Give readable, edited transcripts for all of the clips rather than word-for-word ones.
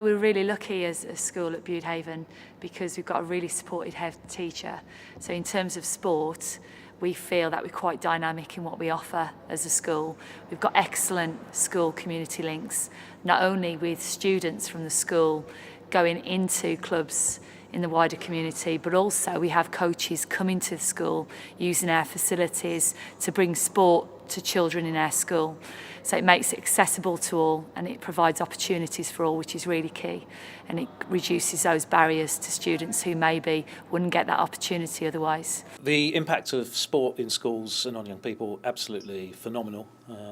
We're really lucky as a school at Budehaven because we've got a really supportive head teacher. So in terms of sport, we feel that we're quite dynamic in what we offer as a school. We've got excellent school community links, not only with students from the school going into clubs in the wider community, but also we have coaches coming to the school using our facilities to bring sport to children in our school. So it makes it accessible to all and it provides opportunities for all, which is really key. And it reduces those barriers to students who maybe wouldn't get that opportunity otherwise. The impact of sport in schools and on young people, absolutely phenomenal,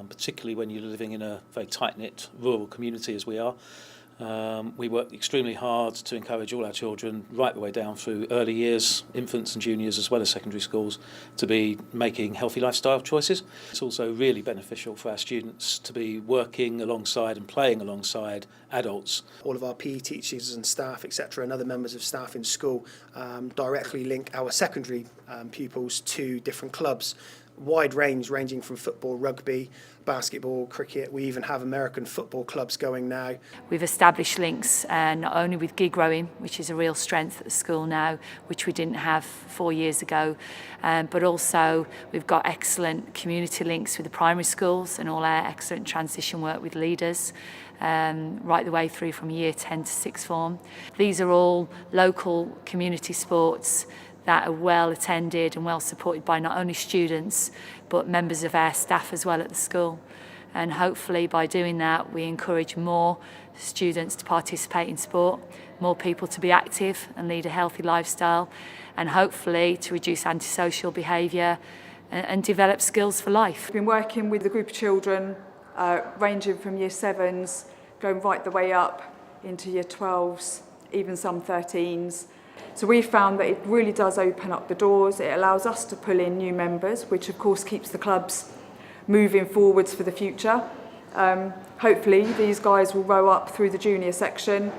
particularly when you're living in a very tight-knit rural community as we are. We work extremely hard to encourage all our children right the way down through early years, infants and juniors as well as secondary schools, to be making healthy lifestyle choices. It's also really beneficial for our students to be working alongside and playing alongside adults. All of our PE teachers and staff, etc., and other members of staff in school directly link our secondary pupils to different clubs. Wide range, ranging from football, rugby, basketball, cricket. We even have American football clubs going now. We've established links not only with gig rowing, which is a real strength at the school now, which we didn't have 4 years ago, but also we've got excellent community links with the primary schools and all our excellent transition work with leaders, right the way through from year 10 to sixth form. These are all local community sports that are well attended and well supported by not only students but members of our staff as well at the school. And hopefully by doing that we encourage more students to participate in sport, more people to be active and lead a healthy lifestyle, and hopefully to reduce antisocial behaviour and develop skills for life. We've been working with a group of children ranging from year 7s, going right the way up into year 12s, even some 13s. So we found that it really does open up the doors. It allows us to pull in new members, which of course keeps the clubs moving forwards for the future. Hopefully these guys will row up through the junior section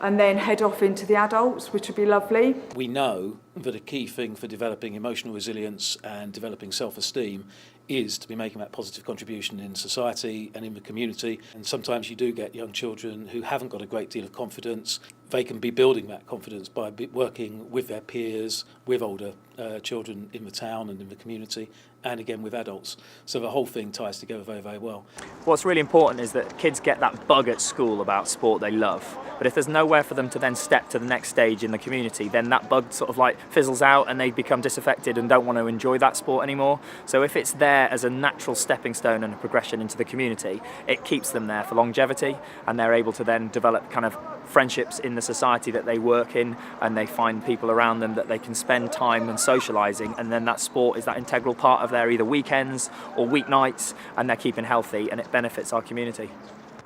and then head off into the adults, which would be lovely. We know that a key thing for developing emotional resilience and developing self-esteem is to be making that positive contribution in society and in the community. And sometimes you do get young children who haven't got a great deal of confidence. They can be building that confidence by working with their peers, with older children in the town and in the community, and again with adults. So the whole thing ties together very, very well. What's really important is that kids get that bug at school about sport they love. But if there's nowhere for them to then step to the next stage in the community, then that bug sort of like fizzles out and they become disaffected and don't want to enjoy that sport anymore. So if it's there as a natural stepping stone and a progression into the community, it keeps them there for longevity, and they're able to then develop kind of friendships in the society that they work in, and they find people around them that they can spend time and socialising, and then that sport is that integral part of their either weekends or weeknights, and they're keeping healthy and it benefits our community.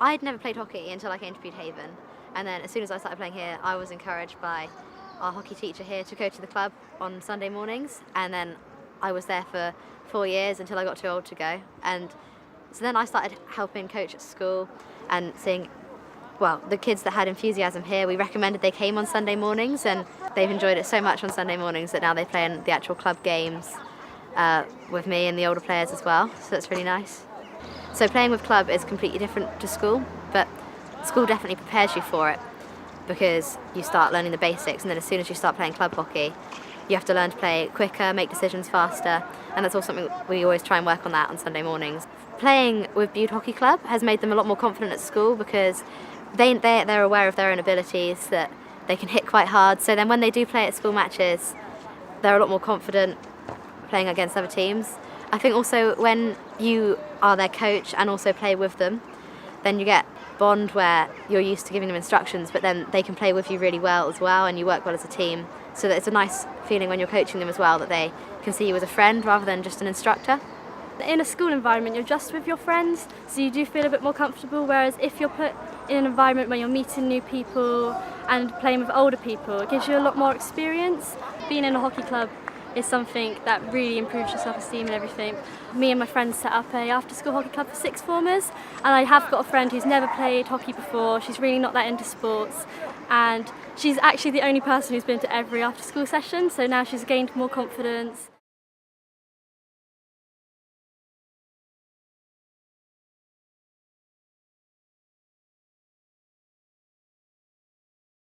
I'd never played hockey until I came to Budehaven, and then as soon as I started playing here I was encouraged by our hockey teacher here to go to the club on Sunday mornings, and then I was there for 4 years until I got too old to go. And so then I started helping coach at school and seeing, well, the kids that had enthusiasm here, we recommended they came on Sunday mornings, and they've enjoyed it so much on Sunday mornings that now they play in the actual club games with me and the older players as well, so that's really nice. So playing with club is completely different to school, but school definitely prepares you for it because you start learning the basics, and then as soon as you start playing club hockey, you have to learn to play quicker, make decisions faster, and that's all something we always try and work on that on Sunday mornings. Playing with Bude Hockey Club has made them a lot more confident at school because they're aware of their own abilities, that they can hit quite hard, so then when they do play at school matches, they're a lot more confident playing against other teams. I think also when you are their coach and also play with them, then you get bond where you're used to giving them instructions, but then they can play with you really well as well, and you work well as a team. So that it's a nice feeling when you're coaching them as well, that they can see you as a friend rather than just an instructor. In a school environment, you're just with your friends, so you do feel a bit more comfortable, whereas if you're put in an environment where you're meeting new people and playing with older people, it gives you a lot more experience. Being in a hockey club is something that really improves your self-esteem and everything. Me and my friends set up a after-school hockey club for sixth formers, and I have got a friend who's never played hockey before. She's really not that into sports, and she's actually the only person who's been to every after-school session, so now she's gained more confidence.